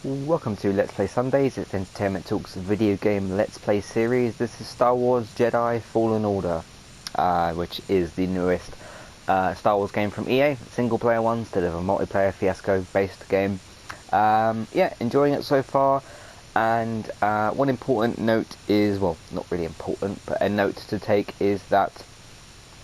Welcome to Let's Play Sundays. It's Entertainment Talks video game Let's Play series. This is Star Wars Jedi Fallen Order, which is the newest Star Wars game from EA, single player one instead of a multiplayer fiasco based game. Yeah, enjoying it so far. And one important note is, well, not really important, but a note to take is that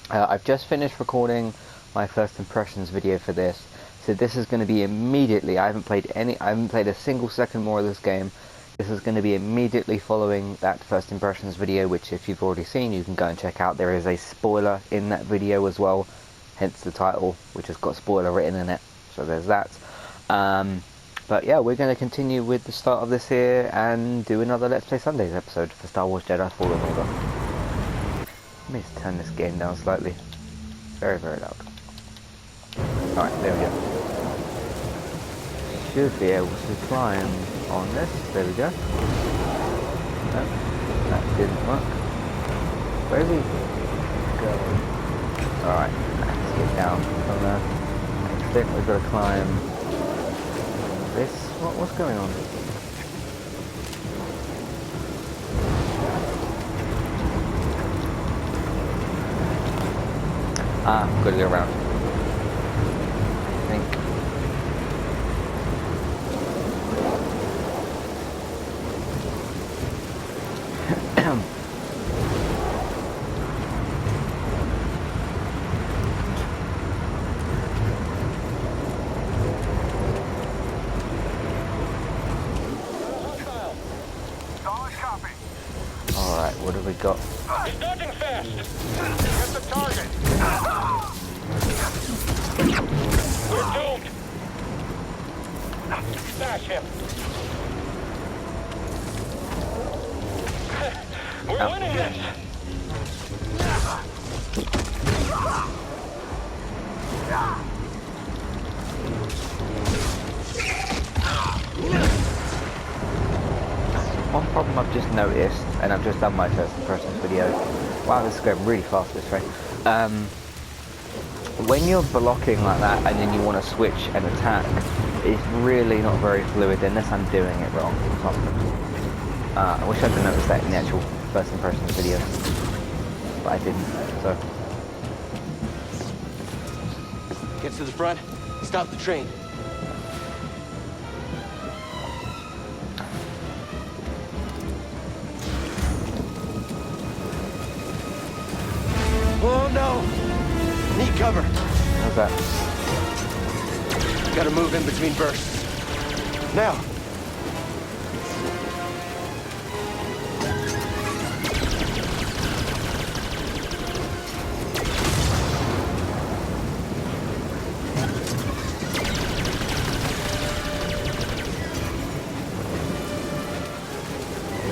I've just finished recording my first impressions video for this. So this is going to be immediately. I haven't played a single second more of this game. This is going to be immediately following that first impressions video, which if you've already seen, you can go and check out. There is a spoiler in that video as well, hence the title, which has got spoiler written in it. So there's that. But yeah, we're going to continue with the start of this here and do another Let's Play Sundays episode for Star Wars Jedi Fallen Order. Let me just turn this game down slightly. Very, very loud. Alright, there we go. Should be able to climb on this. There we go. No, that didn't work. Where is he going? Alright, let's get down from there. I think we've got to climb this. What's going on? Ah, got to go around. Alright, what have we got? He's dodging fast. Get the target. We're doomed. Smash him. We're winning this. One problem I've just noticed, and I've just done my first impressions video. Wow, this is going really fast this way. When you're blocking like that and then you want to switch and attack, it's really not very fluid unless I'm doing it wrong or something. I wish I'd noticed that in the actual first impressions video, but I didn't, so. Get to the front, stop the train. Oh no! Need cover. How's that? Gotta move in between bursts. Now!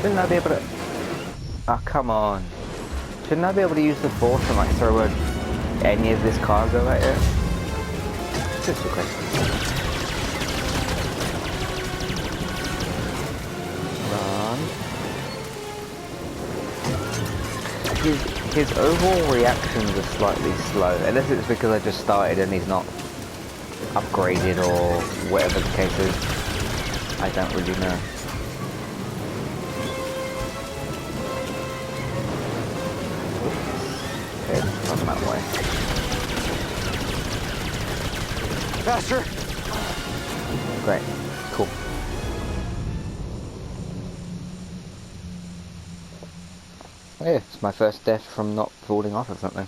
Shouldn't I be able to... Oh, come on. Shouldn't I be able to use the force and like throw any of this cargo at it? Just a question. Run. His overall reactions are slightly slow, unless it's because I just started and he's not upgraded or whatever the case is. I don't really know. On that way. Faster! Great. Cool. Yeah, it's my first death from not falling off of something.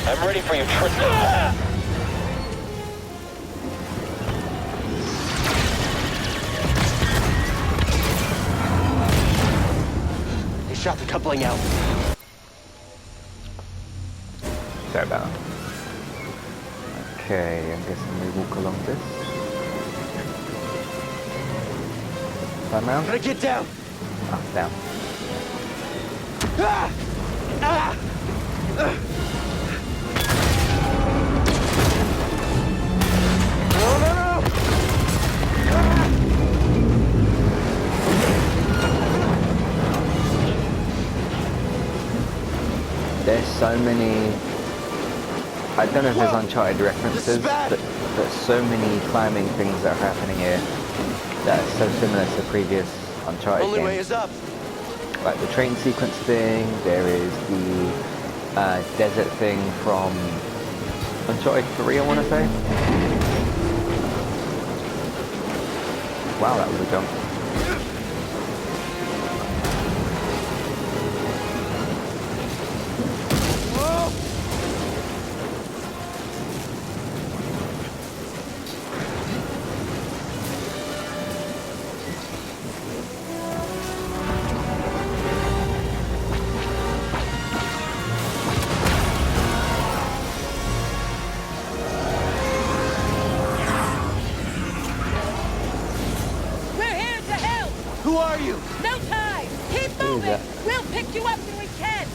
I'm ready for you, Tristan. They shot the coupling out. Sorry about that. Okay, I'm guessing we walk along this. Turn round? Gotta get down. Ah, down. Ah! Ah! No, no, no! There's so many, I don't know if there's Uncharted references, but there's so many climbing things that are happening here that are so similar to previous Uncharted Only way games. is up. Like the train sequence thing, there is the desert thing from Uncharted 3, I want to say. Wow, that was a jump. Who are you? No time! Keep Who is moving! that? We'll pick you up when we can!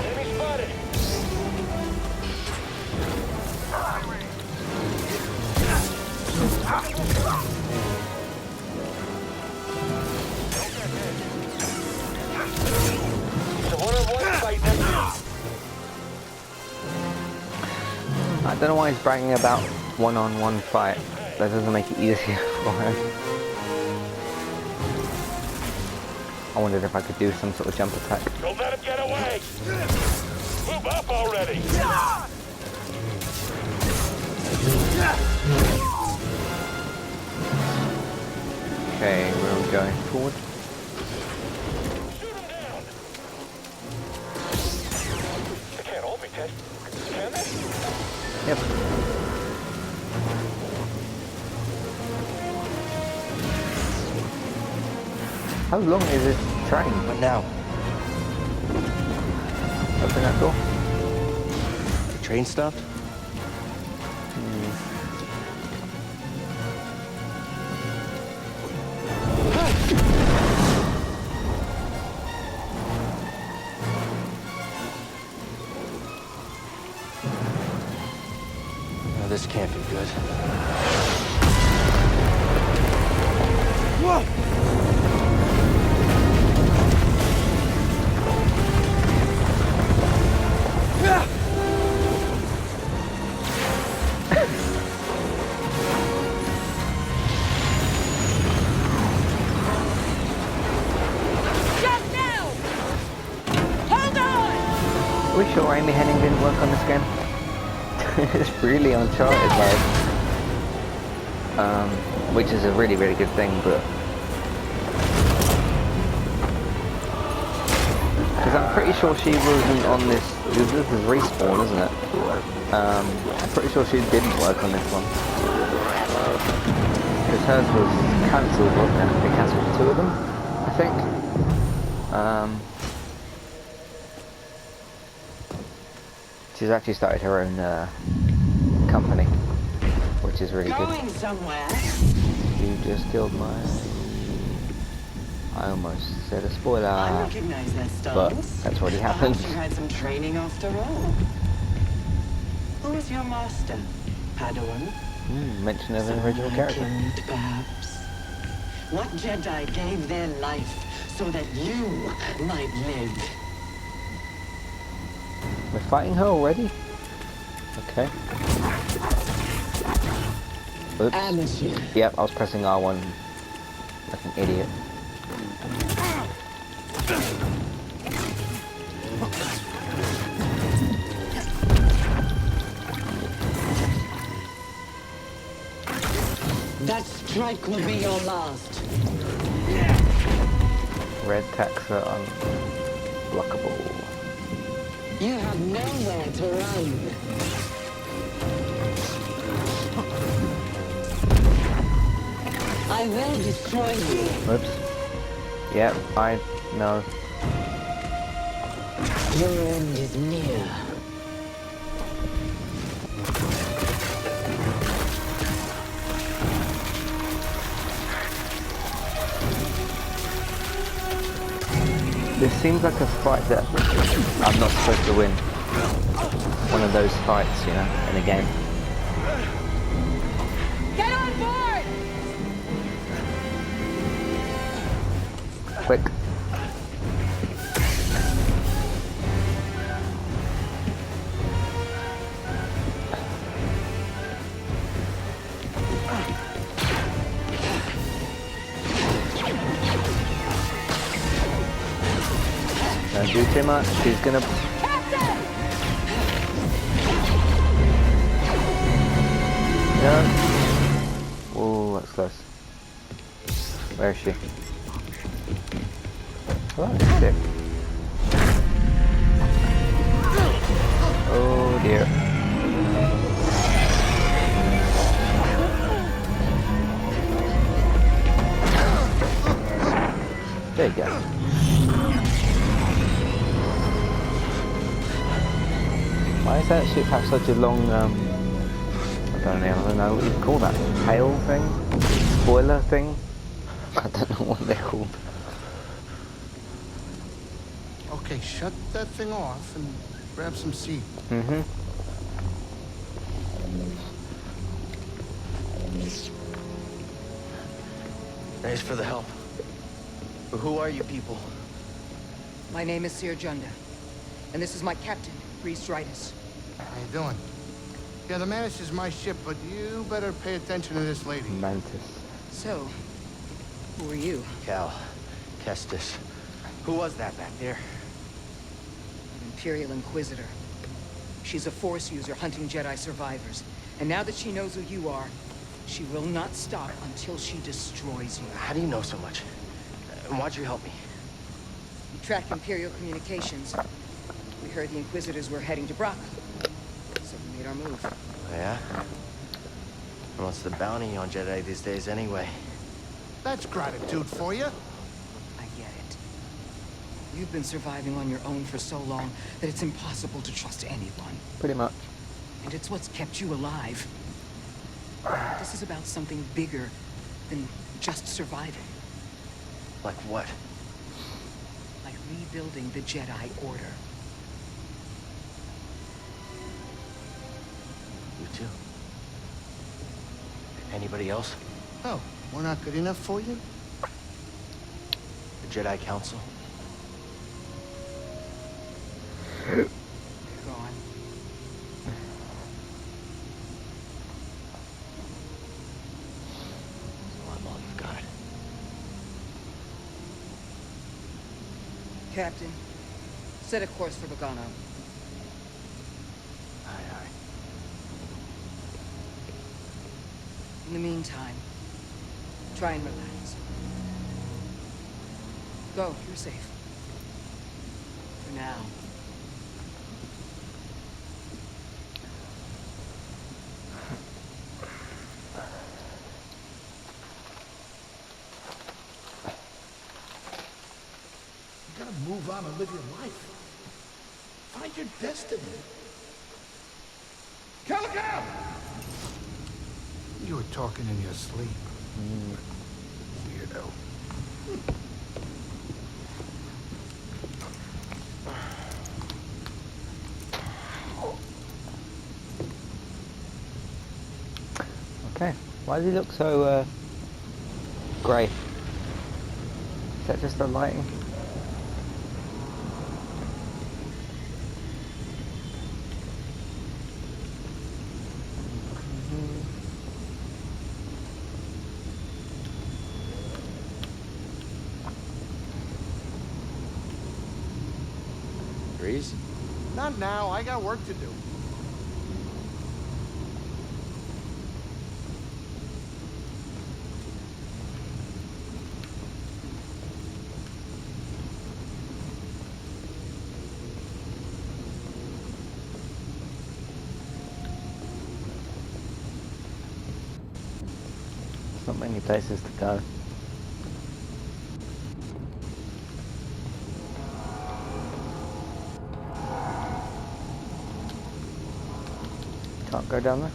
Enemy spotted. It's a one-on-one fight next to you. I don't know why he's bragging about one-on-one fight. That doesn't make it easier for him. I wondered if I could do some sort of jump attack. Don't let him get away. Move up already. Okay, where are we going? Forward? Shoot him down. They can't hold me, Ted. Can they? Yep. How long is this train? What now? Open that door? The train stopped? No, this can't be good. Whoa! Jump now! Hold on! Are we sure Amy Henning didn't work on this game? It's really Uncharted like. Which is a really, really good thing, but because I'm pretty sure she wasn't on this. This is Respawn, isn't it? I'm pretty sure she didn't work on this one because hers was cancelled, wasn't it? They cancelled 2 of them, I think. She's actually started her own company, which is really good. Going somewhere? You just killed my... I almost said a spoiler, I recognize their but stance. that's already happened. Perhaps you had some training after all. Who is your master? Padawan? Mention of an original character. Killed, perhaps. What Jedi gave their life so that you might live? We're fighting her already? Okay. Oops. Amateur. Yep, I was pressing R1 like an idiot. That strike will be your last. Red taxa unblockable. You have nowhere to run. I will destroy you. Whoops. Yep, I know. Your end is near. This seems like a fight that I'm not supposed to win. One of those fights, you know, in a game. Get on board! Quick. Don't do too much, she's gonna... No. Oh, that's close. Where is she? Oh, sick. Oh dear. There you go. Why does that ship have such a long, I don't know what you'd call that, tail thing? Spoiler thing? I don't know what they're called. Okay, shut that thing off and grab some seed. Mm-hmm. Thanks for the help. But who are you people? My name is Seer Junda, and this is my captain, Priest Ritus. How you doing? Yeah, the Mantis is my ship, but you better pay attention to this lady. Mantis. So, who are you? Cal. Kestis. Who was that back there? An Imperial Inquisitor. She's a Force user hunting Jedi survivors. And now that she knows who you are, she will not stop until she destroys you. How do you know so much? And why'd you help me? We track Imperial communications. We heard the Inquisitors were heading to Brock. So we made our move. Oh, yeah? And what's the bounty on Jedi these days anyway? That's gratitude for you. I get it. You've been surviving on your own for so long that it's impossible to trust anyone. Pretty much. And it's what's kept you alive. This is about something bigger than just surviving. Like what? Like rebuilding the Jedi Order. You too? Anybody else? Oh, we're not good enough for you? The Jedi Council? Go on. So I'm all you've got. Captain, set a course for Bogano. Aye, aye. In the meantime, try and relax. Go, you're safe. For now. You gotta move on and live your life. Find your destiny. Calico! You were talking in your sleep. Weirdo. Okay. Why does he look so grey? Is that just the lighting? Breeze? Not now. I got work to do. There's not many places to go. Can't go down there.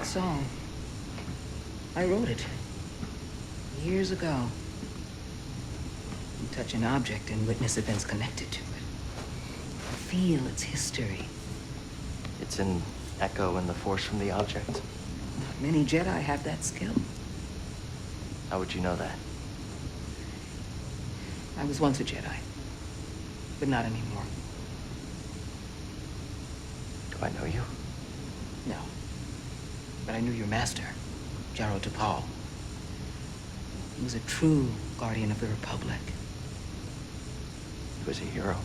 Song. I wrote it. Years ago. You touch an object and witness events connected to it. Feel its history. It's an echo in the force from the object. Not many Jedi have that skill. How would you know that? I was once a Jedi, but not anymore. Do I know you? No. But I knew your master, Jaro Tapal. He was a true guardian of the Republic. He was a hero.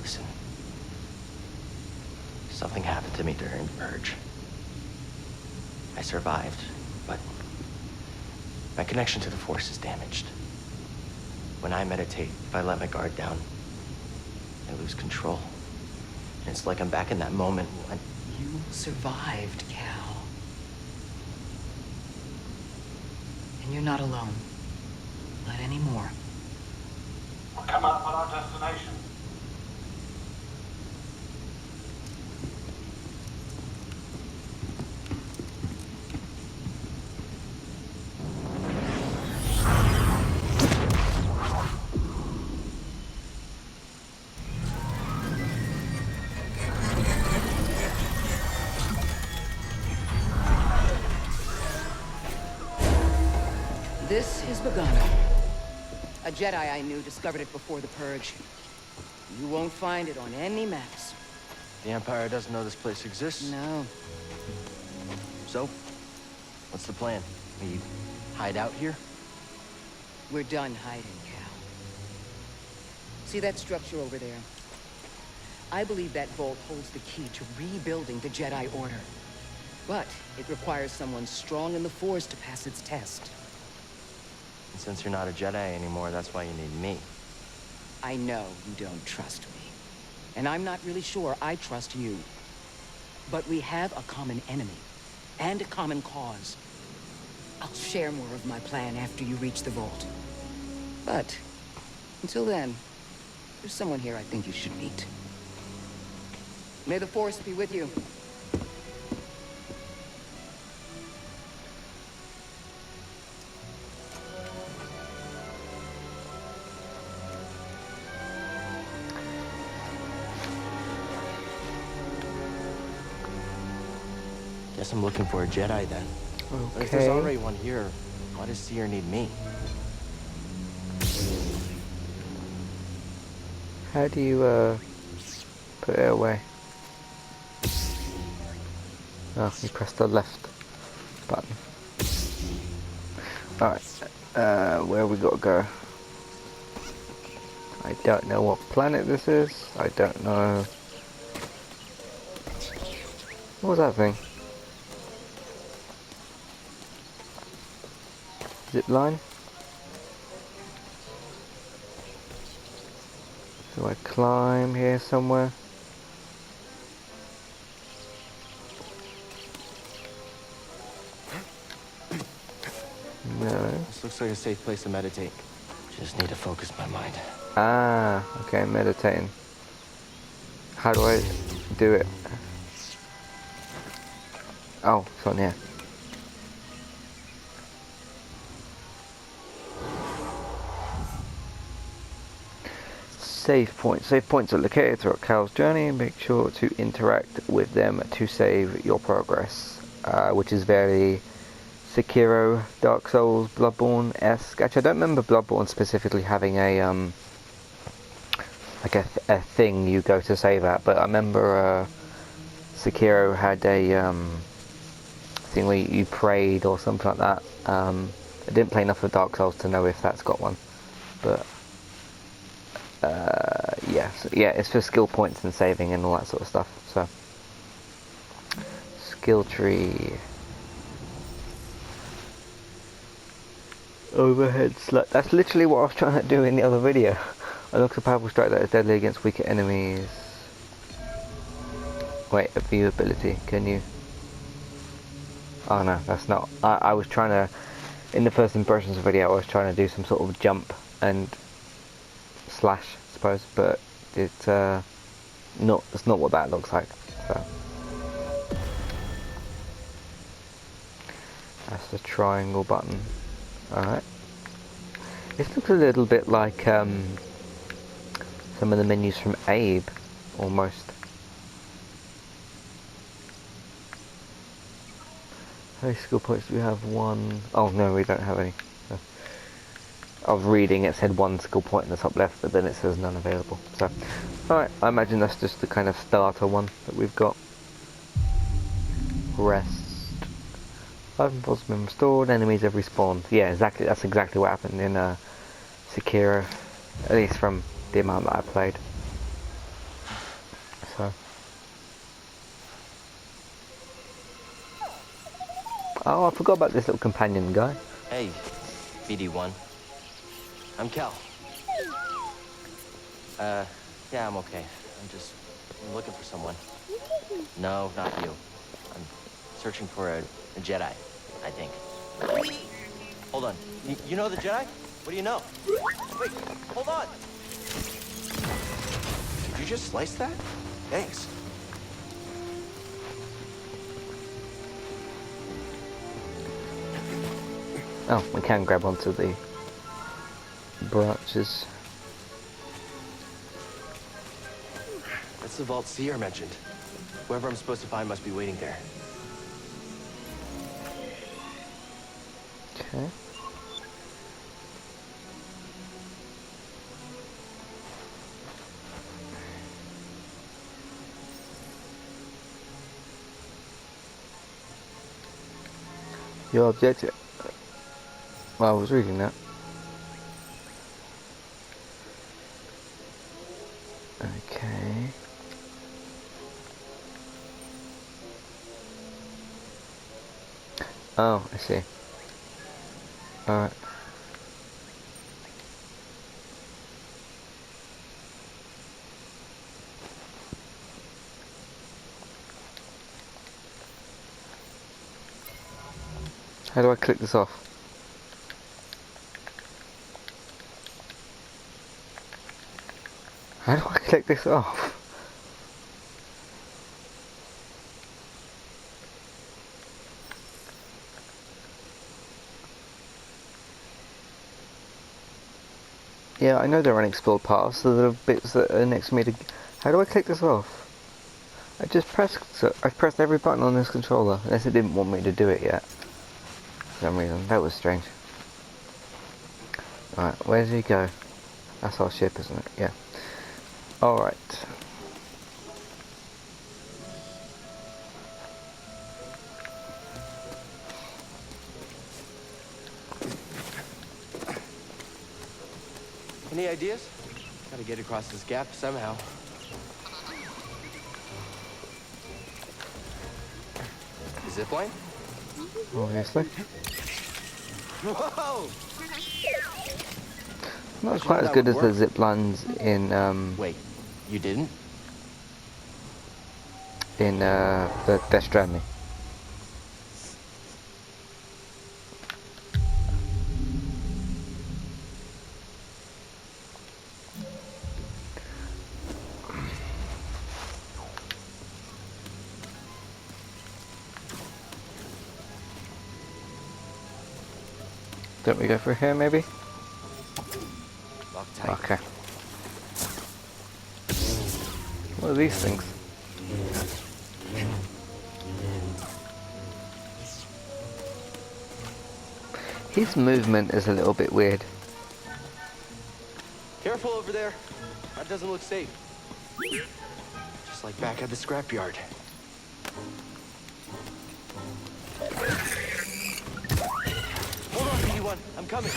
Listen. Something happened to me during the purge. I survived, but my connection to the Force is damaged. When I meditate, if I let my guard down, I lose control. And it's like I'm back in that moment when... You survived, Cal. And you're not alone. Not anymore. We're coming up on our destination. This is Bogano. A Jedi I knew discovered it before the Purge. You won't find it on any maps. The Empire doesn't know this place exists. No. So, what's the plan? We hide out here? We're done hiding, Cal. See that structure over there? I believe that vault holds the key to rebuilding the Jedi Order. But it requires someone strong in the Force to pass its test. And since you're not a Jedi anymore, that's why you need me. I know you don't trust me. And I'm not really sure I trust you. But we have a common enemy. And a common cause. I'll share more of my plan after you reach the vault. But, until then, there's someone here I think you should meet. May the Force be with you. Guess I'm looking for a Jedi then. But if there's already one here, why does Seer need me? How do you put it away? Oh, you press the left button. Alright, where we gotta go? I don't know what planet this is. I don't know What was that thing? Zip line? Do I climb here somewhere? No. This looks like a safe place to meditate. Just need to focus my mind. Ah, okay, meditating. How do I do it? Oh, it's on here. Save points. Save points are located throughout Cal's journey. Make sure to interact with them to save your progress, which is very Sekiro, Dark Souls, Bloodborne-esque. Actually, I don't remember Bloodborne specifically having a like a thing you go to save at, but I remember Sekiro had a thing where you prayed or something like that. I didn't play enough of Dark Souls to know if that's got one, but yeah, it's for skill points and saving and all that sort of stuff. So, skill tree, overhead slap. That's literally what I was trying to do in the other video. Unlocks a powerful strike that is deadly against weaker enemies. Wait, a view ability. Can you? Oh no, that's not. I was trying to, in the first impressions video, I was trying to do some sort of jump and slash, I suppose, but it's not. It's not what that looks like. So that's the triangle button. All right. This looks a little bit like some of the menus from Abe, almost. How many skill points do we have? One. Oh no, we don't have any. So, I was reading, it said one skill point in the top left, but then it says none available. So, alright, I imagine that's just the kind of starter one that we've got. Rest. Life and pulse have been restored, enemies have respawned. Yeah, exactly. That's exactly what happened in Sekiro, at least from the amount that I played. So. Oh, I forgot about this little companion guy. Hey, BD1. I'm Cal. Yeah, I'm okay. I'm looking for someone. No, not you. I'm searching for a Jedi, I think. Hold on. You know the Jedi? What do you know? Wait, hold on! Did you just slice that? Thanks. Oh, we can grab onto the branches. That's the vault Seer mentioned. Whoever I'm supposed to find must be waiting there. Okay. Your objective. Well, I was reading that. Okay. Oh, I see. Alright. How do I click this off? How do I click this off? Yeah, I know there are unexplored paths, so there are bits that are next to me to... How do I click this off? I just pressed... So I've pressed every button on this controller, unless it didn't want me to do it yet. For some reason. That was strange. Alright, where does he go? That's our ship, isn't it? Yeah. Alright. Any ideas? Gotta get across this gap somehow. zip line? Obviously. Whoa! Not quite as good as the zip lines in Wait, you didn't? the Death Stranding. Don't we go through here, maybe? Lock tight. Okay. What are these things? His movement is a little bit weird. Careful over there. That doesn't look safe. Just like back at the scrapyard. Hold on, BD1. I'm coming.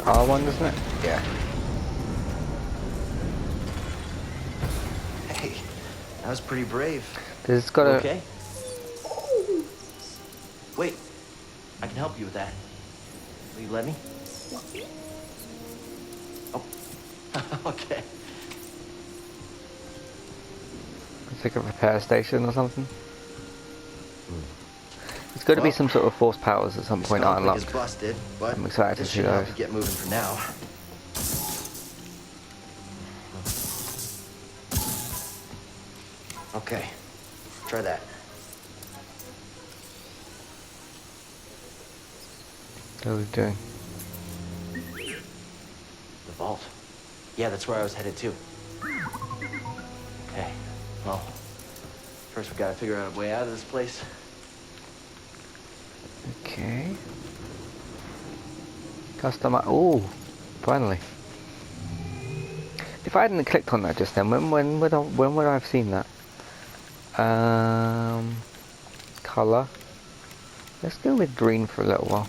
R1, isn't it? Yeah. Hey, that was pretty brave. There's got You a... okay? Wait, I can help you with that. Will you let me? Oh, okay. It's like a repair station or something. There's got to be some sort of force powers at some point I Conflict is unlocked. busted, but I'm excited to this see should help those. you get moving for now. Okay, try that. What are we doing? The vault. Yeah, that's where I was headed to. Okay, well, first we gotta figure out a way out of this place. Okay. Customer. Oh, finally. If I hadn't clicked on that just then, when would I have seen that? Color. Let's go with green for a little while.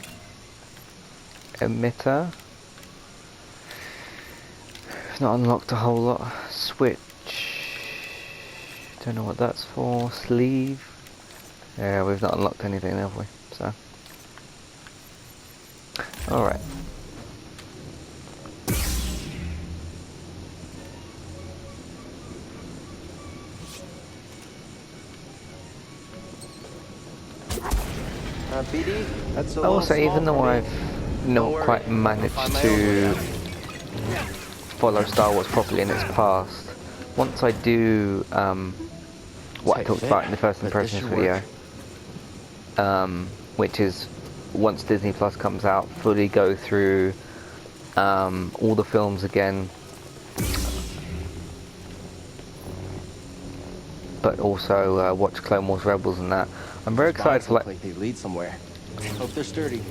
Emitter. It's not unlocked a whole lot. Switch. Don't know what that's for. Sleeve. Yeah, we've not unlocked anything, have we? So. Alright. BD, that's a Also, little even though small for me. I've not Don't worry, quite I'll managed find my own way to out. follow Star Wars properly in its past, once I do what I Tight talked fit, about in the first but this impressions should video, which is once Disney Plus comes out, fully go through all the films again, but also watch Clone Wars Rebels and that. I'm very excited for Look like they lead somewhere. Hope they're sturdy.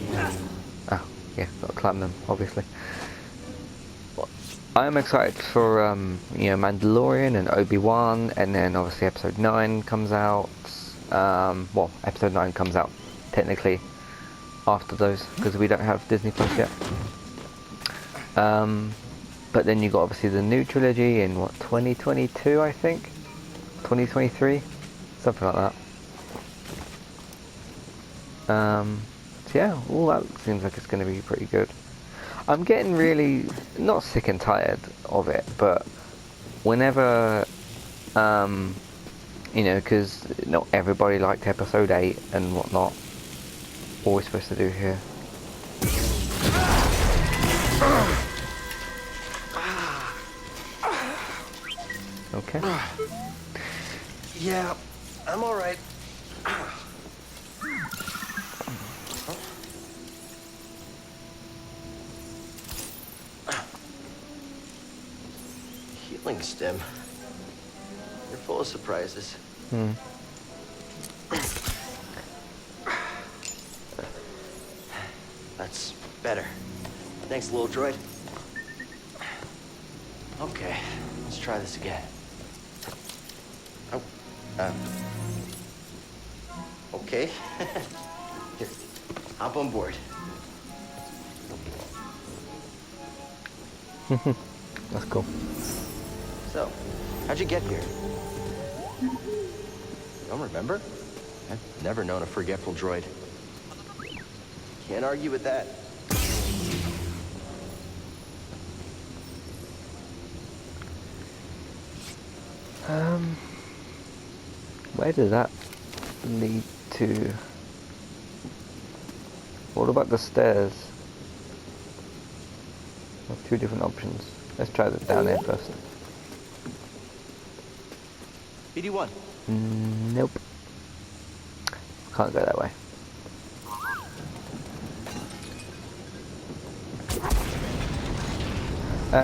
Oh, yeah, gotta climb them, obviously. I'm excited for, you know, Mandalorian and Obi-Wan, and then obviously Episode 9 comes out. Well, Episode 9 comes out, technically, after those, because we don't have Disney Plus yet. But then you got, obviously, the new trilogy in, what, 2022, I think? 2023? Something like that. So yeah, all that seems like it's going to be pretty good. I'm getting really, not sick and tired of it, but whenever, you know, because not everybody liked Episode 8 and whatnot, what are we supposed to do here? Okay. Yeah, I'm alright. Healing stem. You're full of surprises. That's better. Thanks, little droid. Okay, let's try this again. Oh, okay. Here. Hop on board. That's cool. So, how'd you get here? Don't remember? I've never known a forgetful droid. Can't argue with that. Where does that lead to? What about the stairs? There's two different options. Let's try that down there first. BD1. Nope. Can't go that way.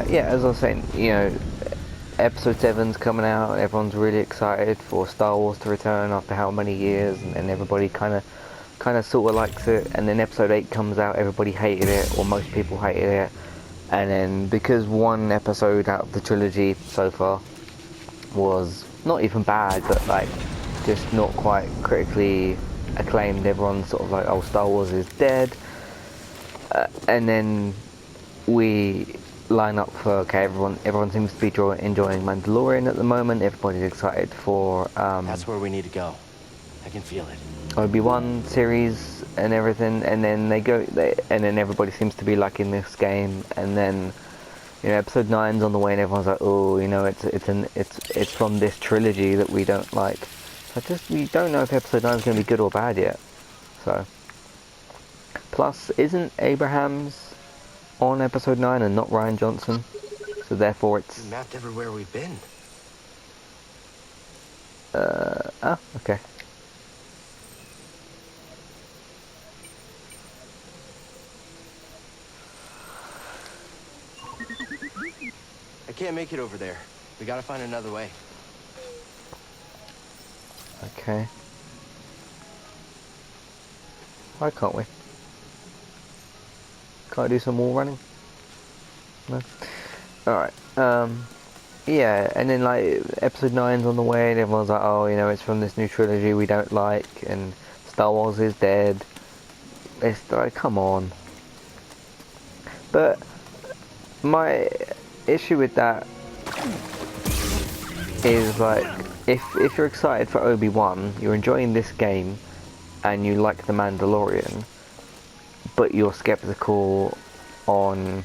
Yeah, as I was saying, you know, Episode 7's coming out, everyone's really excited for Star Wars to return after how many years, and everybody kind of sort of likes it, and then Episode 8 comes out, everybody hated it, or most people hated it, and then because one episode out of the trilogy so far was not even bad, but like just not quite critically acclaimed, everyone's sort of like, oh, Star Wars is dead, and then we line up for, okay, everyone seems to be enjoying Mandalorian at the moment, everybody's excited for That's where we need to go. I can feel it. Obi-Wan series and everything, and then and then everybody seems to be liking this game, and then, you know, Episode 9's on the way and everyone's like, oh, you know, it's from this trilogy that we don't like. We don't know if Episode 9 is going to be good or bad yet. So, plus, isn't Abrams on Episode 9 and not Rian Johnson? So therefore it's... We mapped everywhere we've been. Okay. I can't make it over there. We gotta find another way. Okay. Why can't we? Can't I do some more running? No? Alright, yeah, and then like Episode 9's on the way and everyone's like, oh, you know, it's from this new trilogy we don't like, and Star Wars is dead. It's like, come on. But my issue with that is like, if you're excited for Obi-Wan, you're enjoying this game, and you like The Mandalorian, but you're skeptical on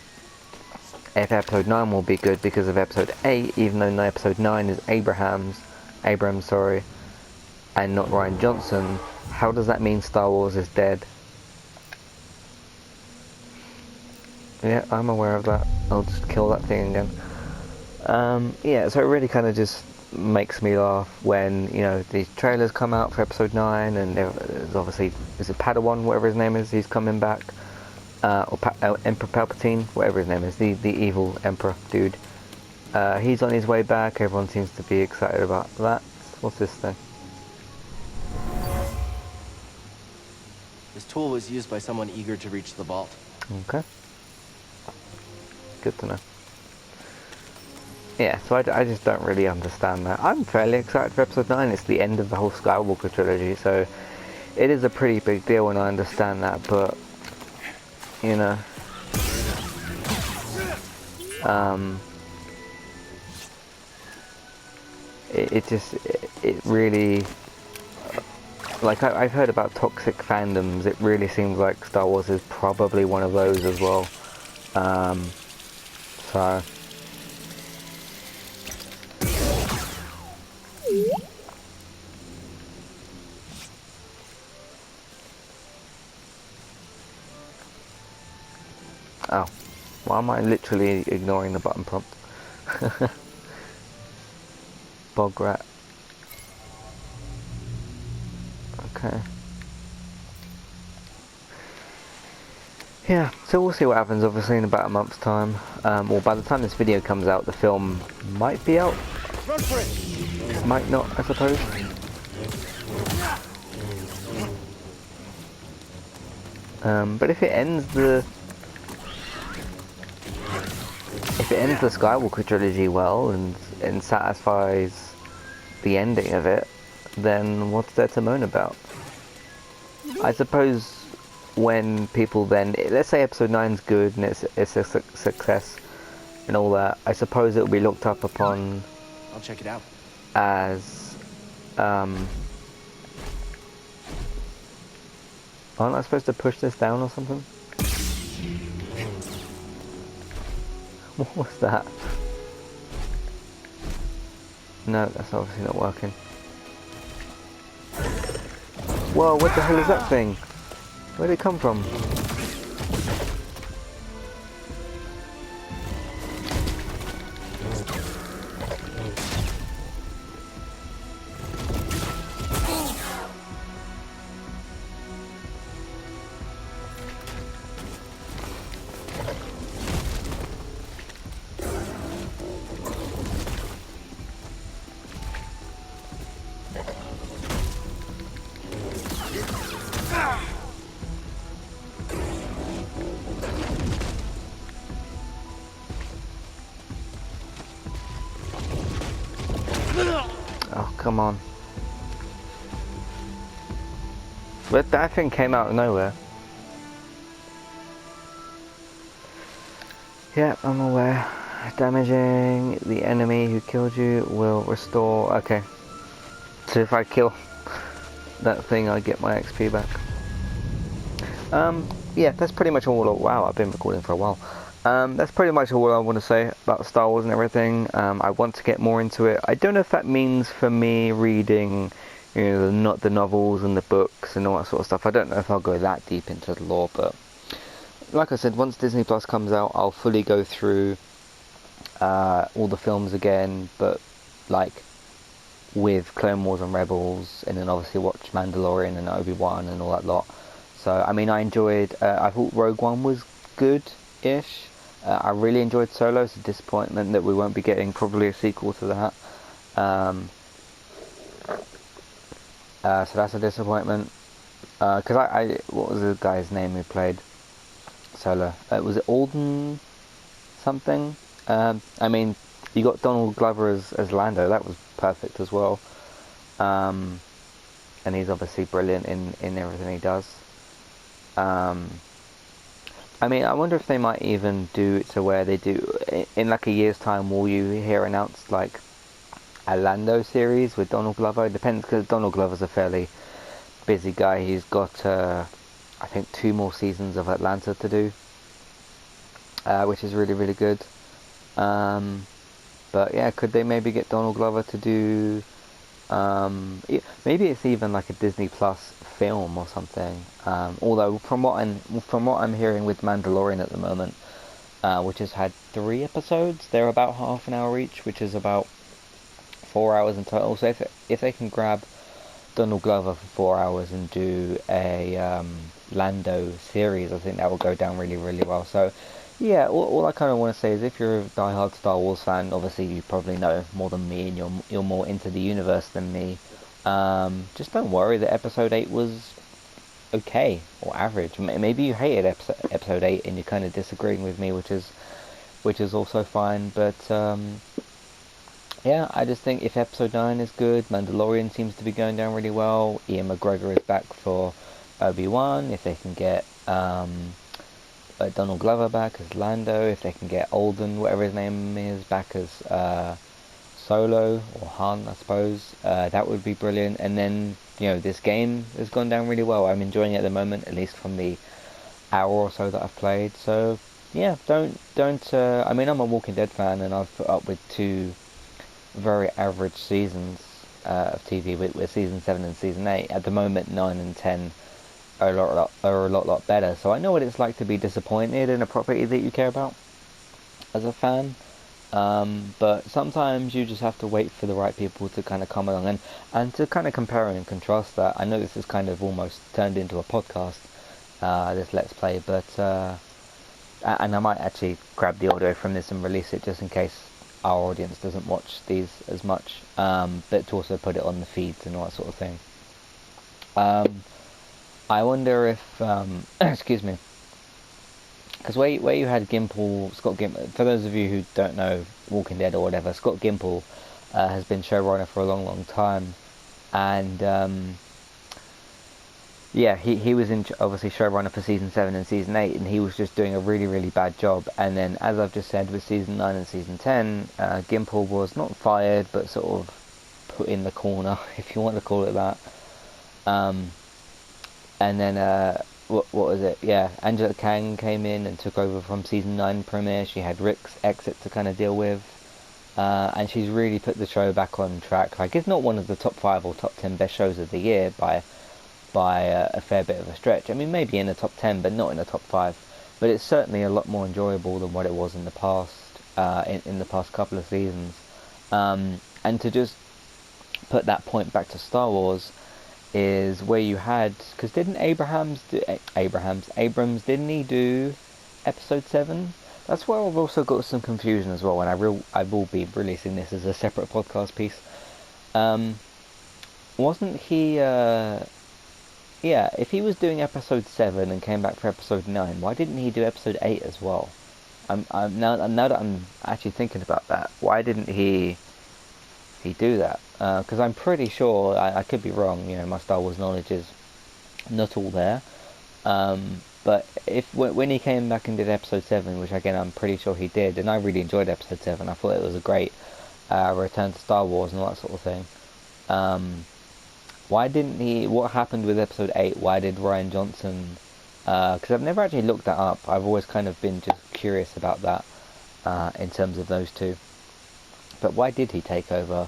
if Episode 9 will be good because of Episode 8, even though Episode 9 is Abrams, and not Rian Johnson, how does that mean Star Wars is dead? Yeah, I'm aware of that. I'll just kill that thing again. Yeah, so it really kind of just makes me laugh when, you know, these trailers come out for Episode 9, and there's obviously, is it Padawan, whatever his name is, he's coming back, or Emperor Palpatine, whatever his name is, the evil Emperor dude. He's on his way back, everyone seems to be excited about that. What's this thing? This tool was used by someone eager to reach the vault. Okay. Good to know. Yeah, so I just don't really understand that. I'm fairly excited for Episode 9. It's the end of the whole Skywalker trilogy, so it is a pretty big deal, and I understand that, but, you know, it really, like, I've heard about toxic fandoms. It really seems like Star Wars is probably one of those as well. So... Oh, why am I literally ignoring the button prompt? Bog rat. Okay. Yeah, so we'll see what happens obviously in about a month's time. Or by the time this video comes out, the film might be out. Run for it! Might not, I suppose. But if it ends the Skywalker trilogy well and satisfies the ending of it, then what's there to moan about? I suppose when people then, let's say episode 9's good and it's a success and all that, I suppose it will be looked up upon I'll check it out. as, aren't I supposed to push this down or something? What was that? No, that's obviously not working. Whoa, what the hell is that thing? Where did it come from? Oh, come on. But that thing came out of nowhere. Yeah, I'm aware. Damaging the enemy who killed you will restore... Okay. So if I kill that thing, I get my XP back. Yeah, that's pretty much all... Wow, I've been recording for a while. That's pretty much all I want to say about Star Wars and everything. I want to get more into it. I don't know if that means for me reading, you know, not the novels and the books and all that sort of stuff. I don't know if I'll go that deep into the lore, but like I said, once Disney Plus comes out, I'll fully go through all the films again, but like with Clone Wars and Rebels, and then obviously watch Mandalorian and Obi-Wan and all that lot. So, I mean, I enjoyed, I thought Rogue One was good-ish. I really enjoyed Solo. It's a disappointment that we won't be getting probably a sequel to that. So that's a disappointment. Because what was the guy's name who played Solo? Was it Alden something? I mean, you got Donald Glover as Lando. That was perfect as well. And he's obviously brilliant in everything he does. I mean, I wonder if they might even do it to where they do, in like a year's time, will you hear announced like a Lando series with Donald Glover? It depends, because Donald Glover's a fairly busy guy. He's got, I think, 2 more seasons of Atlanta to do, which is really, really good. But yeah, could they maybe get Donald Glover to do, maybe it's even like a Disney Plus film or something. Although from what I'm hearing with Mandalorian at the moment, which has had 3 episodes, they're about half an hour each, which is about 4 hours in total. So if they can grab Donald Glover for 4 hours and do a Lando series, I think that will go down really, really well. So yeah, all I kind of want to say is, if you're a diehard Star Wars fan, obviously you probably know more than me, and you're more into the universe than me. Just don't worry that episode 8 was okay or average. Maybe you hated episode 8 and you're kind of disagreeing with me, which is also fine. But yeah, I just think if episode 9 is good, Mandalorian seems to be going down really well. Ian McGregor is back for Obi-Wan. If they can get Donald Glover back as Lando, if they can get Alden, whatever his name is, back as Solo, or Han, I suppose, that would be brilliant. And then, you know, this game has gone down really well. I'm enjoying it at the moment, at least from the hour or so that I've played. So yeah, don't I mean, I'm a Walking Dead fan, and I've put up with 2 very average seasons of TV, with season 7 and season 8. At the moment, 9 and 10 are a lot better. So I know what it's like to be disappointed in a property that you care about as a fan. But sometimes you just have to wait for the right people to kind of come along and to kind of compare and contrast that. I know this is kind of almost turned into a podcast, this Let's Play, but and I might actually grab the audio from this and release it just in case our audience doesn't watch these as much, but to also put it on the feeds and all that sort of thing. I wonder if, excuse me, because where you had Scott Gimple, for those of you who don't know Walking Dead or whatever, Scott Gimple has been showrunner for a long time, and Yeah, he was obviously showrunner for season 7 and season 8, and he was just doing a really, really bad job. And then, as I've just said, with season 9 and season 10, Gimple was not fired, but sort of put in the corner, if you want to call it that. And then, what was it? Yeah, Angela Kang came in and took over from season 9 premiere. She had Rick's exit to kind of deal with. And she's really put the show back on track. Like, it's not one of the top 5 or top 10 best shows of the year by a fair bit of a stretch. I mean, maybe in the top 10, but not in the top 5. But it's certainly a lot more enjoyable than what it was in the past, in the past couple of seasons. And to just put that point back to Star Wars is where you had, because didn't Abrams, didn't he do Episode 7? That's where I've also got some confusion as well, and I will be releasing this as a separate podcast piece. Wasn't he? Yeah, if he was doing episode 7 and came back for episode 9, why didn't he do episode 8 as well? Now that I'm actually thinking about that, why didn't he do that? Because I'm pretty sure, I could be wrong, my Star Wars knowledge is not all there. But when he came back and did episode 7, which again I'm pretty sure he did, and I really enjoyed episode 7, I thought it was a great return to Star Wars and all that sort of thing. Why didn't he? What happened with episode 8? Why did Rian Johnson? Because I've never actually looked that up. I've always kind of been just curious about that in terms of those two. But why did he take over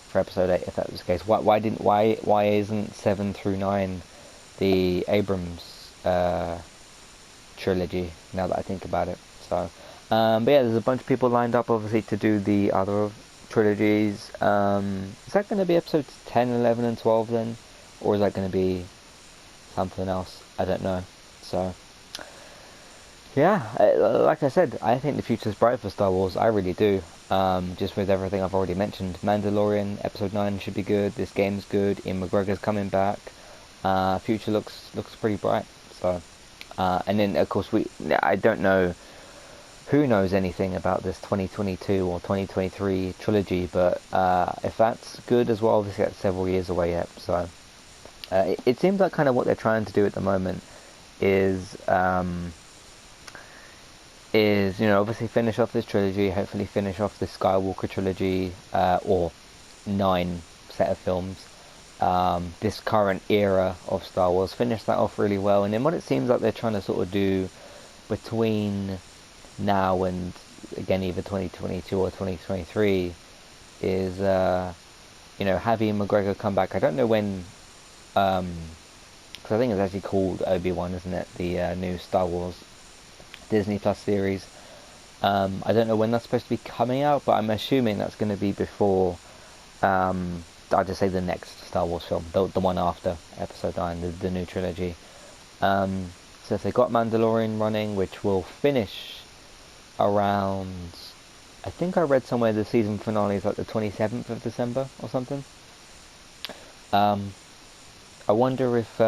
for episode 8? If that was the case, why isn't 7 through 9 the Abrams trilogy? Now that I think about it, so but yeah, there's a bunch of people lined up obviously to do the other trilogies. Is that going to be episodes 10, 11 and 12 then? Or is that going to be something else? I don't know. So, yeah, like I said, I think the future's bright for Star Wars. I really do. Just with everything I've already mentioned. Mandalorian, episode 9 should be good. This game's good. Ian McGregor's coming back. Future looks pretty bright. So, and then, of course, I don't know who knows anything about this 2022 or 2023 trilogy, but if that's good as well, obviously that's several years away yet. So it seems like kind of what they're trying to do at the moment is obviously finish off this trilogy, hopefully finish off this Skywalker trilogy or 9 set of films. This current era of Star Wars, finish that off really well, and then what it seems like they're trying to sort of do between now and again either 2022 or 2023 is have Ian McGregor come back. I don't know when, because I think it's actually called Obi-Wan, isn't it, the new Star Wars Disney Plus series. I don't know when that's supposed to be coming out, but I'm assuming that's going to be before I'll just say the next Star Wars film, the one after episode 9, the new trilogy. So if they got Mandalorian running, which will finish around, I think I read somewhere the season finale is like the 27th of December or something. I wonder if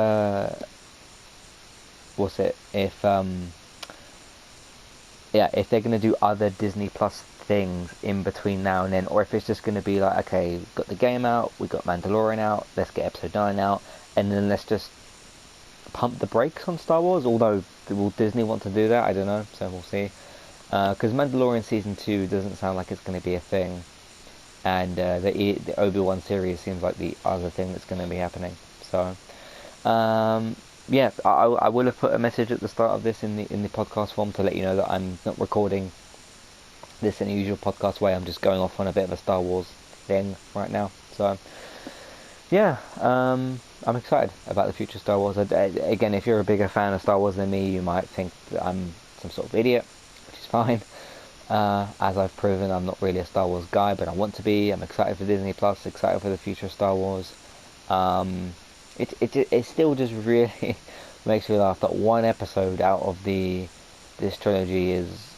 if they're going to do other Disney Plus things in between now and then, or if it's just going to be like, okay, we've got the game out, we've got Mandalorian out, let's get episode 9 out, and then let's just pump the brakes on Star Wars. Although, will Disney want to do that? I don't know, so we'll see. Because Mandalorian Season 2 doesn't sound like it's going to be a thing, and the Obi-Wan series seems like the other thing that's going to be happening. So, yeah, I will have put a message at the start of this in the podcast form to let you know that I'm not recording this in the usual podcast way. I'm just going off on a bit of a Star Wars thing right now. So, yeah, I'm excited about the future of Star Wars. Again, if you're a bigger fan of Star Wars than me, you might think that I'm some sort of idiot, which is fine. As I've proven, I'm not really a Star Wars guy, but I want to be. I'm excited for Disney Plus, excited for the future of Star Wars. It still just really makes me laugh that one episode out of this trilogy is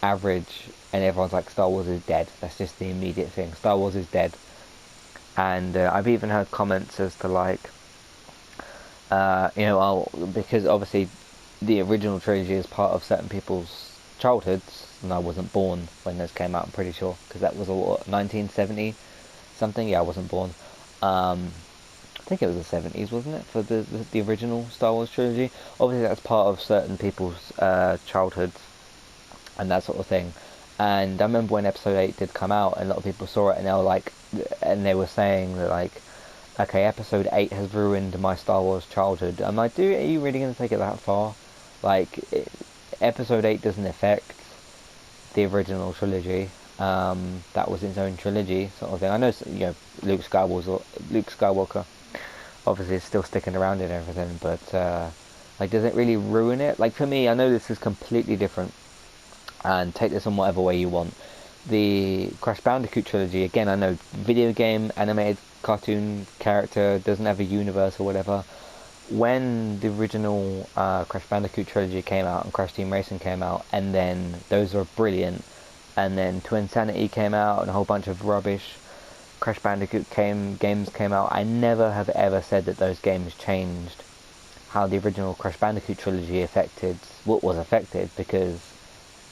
average, and everyone's like, Star Wars is dead. That's just the immediate thing. Star Wars is dead. And I've even heard comments as to like, because obviously the original trilogy is part of certain people's childhoods, and I wasn't born when those came out, I'm pretty sure, because that was 1970 something. Yeah, I wasn't born. think it was the 70s, wasn't it, for the original Star Wars trilogy. Obviously, that's part of certain people's childhoods and that sort of thing. And I remember when Episode 8 did come out, and a lot of people saw it, and they were like, and they were saying that like, okay, Episode 8 has ruined my Star Wars childhood. I'm like, dude, are you really going to take it that far? Like, Episode 8 doesn't affect the original trilogy. That was its own trilogy, sort of thing. I know, you know, Luke Skywalker obviously is still sticking around and everything, but like, does it really ruin it? Like, for me, I know this is completely different, and take this on whatever way you want. The Crash Bandicoot trilogy, again, I know video game, animated cartoon character, doesn't have a universe or whatever. When the original Crash Bandicoot trilogy came out and Crash Team Racing came out, and then those were brilliant, and then Twinsanity came out and a whole bunch of rubbish Crash Bandicoot games came out, I never have ever said that those games changed how the original Crash Bandicoot trilogy affected what was affected, because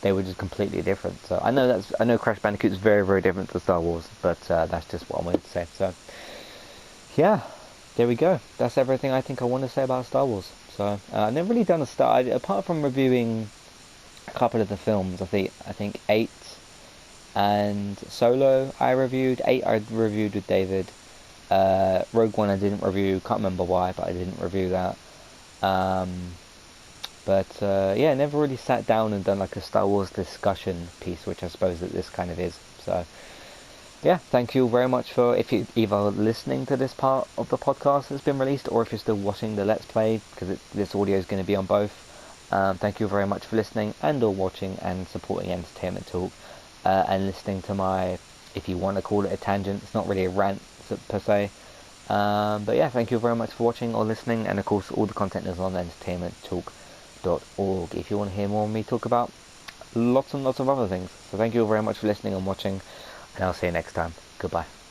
they were just completely different. So I know Crash Bandicoot is very, very different to Star Wars, but that's just what I wanted to say. So yeah, there we go. That's everything I think I want to say about Star Wars. So I've never really done apart from reviewing a couple of the films. I think 8 and Solo I reviewed. 8 I reviewed with David. Rogue One I didn't review. Can't remember why, but I didn't review that. But yeah, never really sat down and done like a Star Wars discussion piece, which I suppose that this kind of is. So yeah, thank you very much for if you either listening to this part of the podcast that's been released, or if you're still watching the Let's Play, because this audio is going to be on both. Thank you very much for listening and or watching and supporting Entertainment Talk, and listening to my, if you want to call it a tangent, it's not really a rant per se. But yeah, thank you very much for watching or listening, and of course all the content is on entertainmenttalk.org if you want to hear more of me talk about lots and lots of other things. So thank you very much for listening and watching, and I'll see you next time. Goodbye.